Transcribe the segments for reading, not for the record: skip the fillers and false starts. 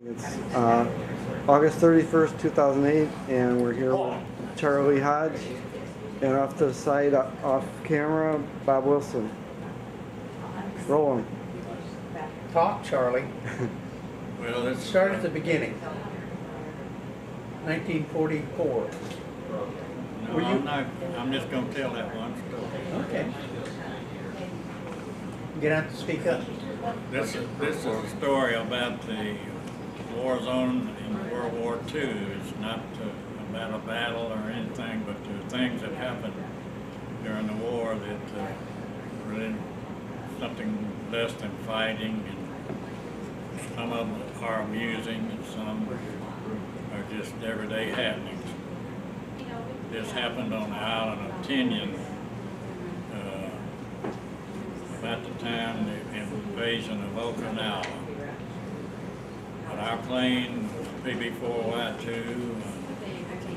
It's August 31st, 2008, and we're here with Charlie Hodge, and off to the side, off camera, Bob Wilson. Roll him. Talk, Charlie. Well, let's Start at the beginning. 1944. No, Were you- I'm just going to tell that one story. Okay. Get out to speak up. This is a story about the war zone in World War II. It's not about a battle or anything, but the things that happened during the war that really something less than fighting, and some of them are amusing and some are just everyday happenings. This happened on the island of Tinian about the time the invasion of Okinawa. But our plane was PB-4Y2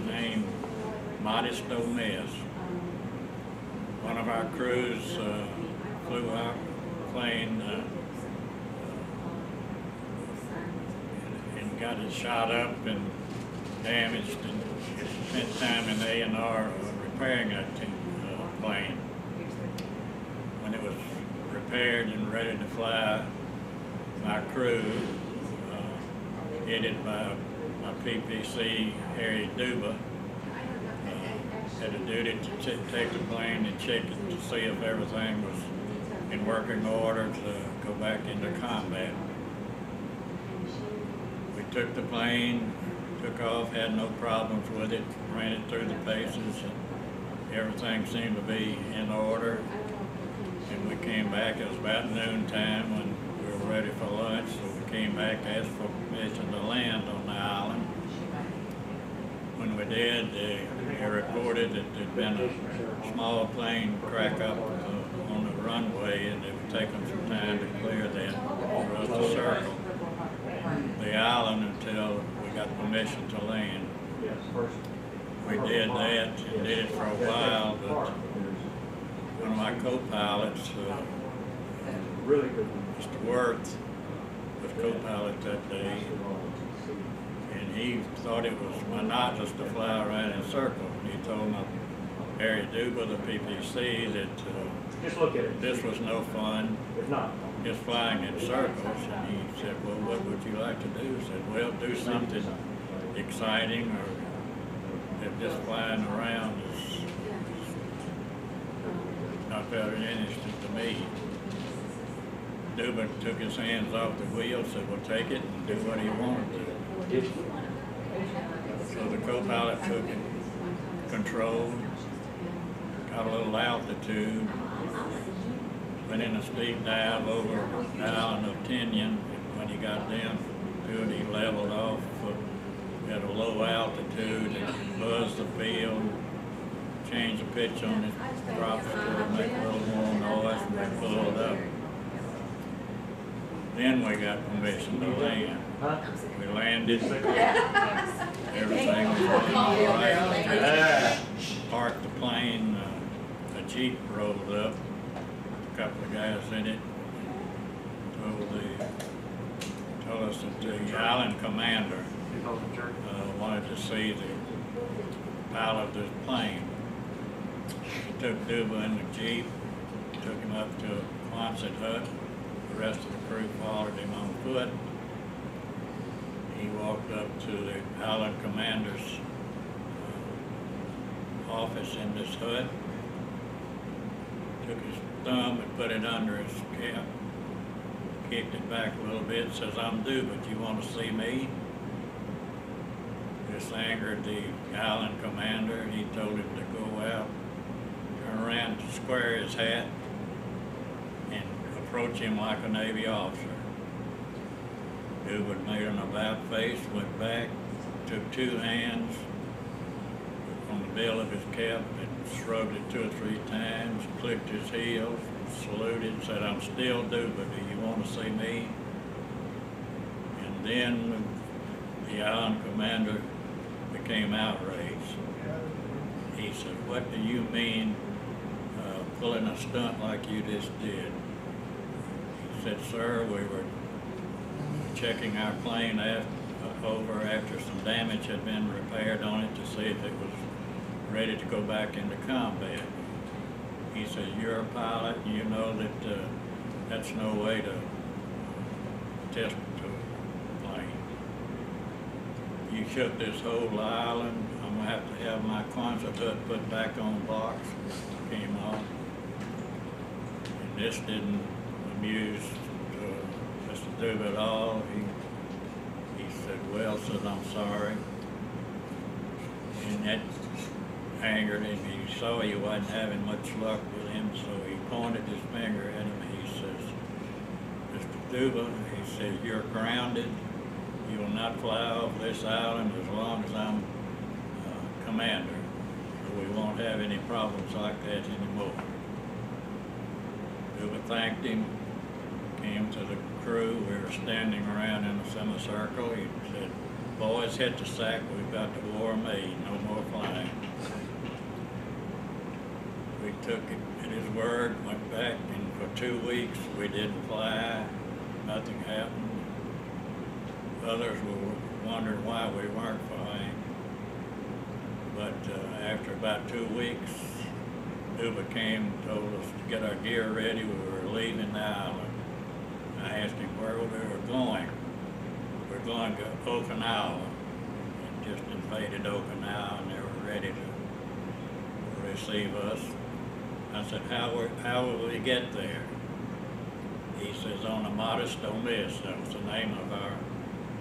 named Modesto Miss. One of our crews flew our plane and got it shot up and damaged, and spent time in A&R repairing that plane. When it was repaired and ready to fly, my crew, headed by my PPC, Harry Duba, had a duty to take the plane and check it to see if everything was in working order to go back into combat. We took the plane, took off, had no problems with it, ran it through the paces, and everything seemed to be in order. And we came back, it was about noontime when we were ready for lunch, so we came back, asked for permission to land on the island. When we did, they reported that there'd been a small plane crack up on the runway, and it would take them some time to clear that for us to circle the island until we got permission to land. We did that and did it for a while, but one of my co-pilots, Mr. Worth, was co-pilot that day, and he thought it was monotonous to fly around in circles. He told my Harry Duba, the PPC, that Just look at it. this was no fun, If not, just flying in circles. And he said, well, what would you like to do? I said, well, do something exciting, or if just flying around is not very interesting to me. Duba took his hands off the wheel, said, well, take it and do what he wanted to. So the co-pilot took control, got a little altitude, went in a steep dive over the island of Tinian. When he got down to it, he leveled off at a low altitude and buzzed the field, changed the pitch on his prop to make a little more noise, and we pulled up. Then we got permission to land. We landed. Everything was running all right. Parked the plane. A Jeep rolled up. A couple of guys in it. Told us that the island commander wanted to see the pilot of this plane. He took Duba in the Jeep, took him up to a Quonset hut. The rest of the crew followed him on foot. He walked up to the island commander's office in this hut, took his thumb and put it under his cap, kicked it back a little bit, says, I'm Duba, do you want to see me? This angered the island commander, and he told him to go out, turn around, square his hat, and approach him like a Navy officer. Duba made an about face, went back, took two hands on the bill of his cap and shrugged it 2 or 3 times, clicked his heels, saluted, said, I'm still Duba, do you want to see me? And then the island commander became outraged. He said, what do you mean pulling a stunt like you just did? He said, sir, we were checking our plane over after some damage had been repaired on it to see if it was ready to go back into combat. He says, "You're a pilot, and you know that that's no way to test a plane. You shook this whole island. I'm gonna have to have my Quonset hut put back on box." Came off. And this didn't amuse Mr. Duba at all. He said, "Well," said, "I'm sorry." And that angered him. He saw he wasn't having much luck with him, so he pointed his finger at him. He says, "Mr. Duba," he says, "you're grounded. You will not fly off this island as long as I'm commander. So we won't have any problems like that anymore." Duba thanked him, came to the crew. We were standing around in a semicircle. He said, "Boys, hit the sack. We've got the war made. No more flying." We took it at his word, went back, and for 2 weeks we didn't fly. Nothing happened. Others were wondering why we weren't flying. But after about 2 weeks, Duba came, told us to get our gear ready. We were leaving the island. I asked him where we were going. We're going to Okinawa. And just invaded Okinawa, and they were ready to receive us. I said, how will we get there? He says, "On a modest miss." That was the name of our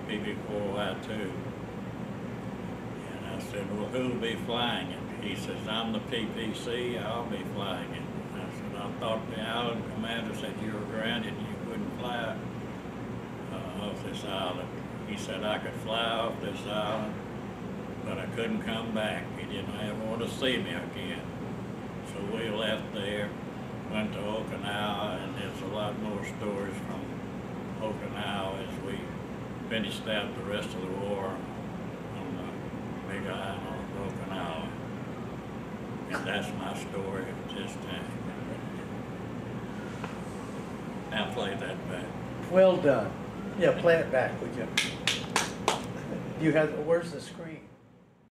PB-4Y2. And I said, "Well, who will be flying it?" He says, "I'm the PPC, I'll be flying it." I said, "I thought the island commander said you were grounded and you couldn't fly off this island." He said, "I could fly off this island, but I couldn't come back. He didn't ever want to see me again." So we left there, went to Okinawa, and there's a lot more stories from Okinawa as we finished out the rest of the war on the big island of Okinawa. And that's my story at this time. Now play that back. Well done. Yeah, play it back, would you? You have, where's the screen?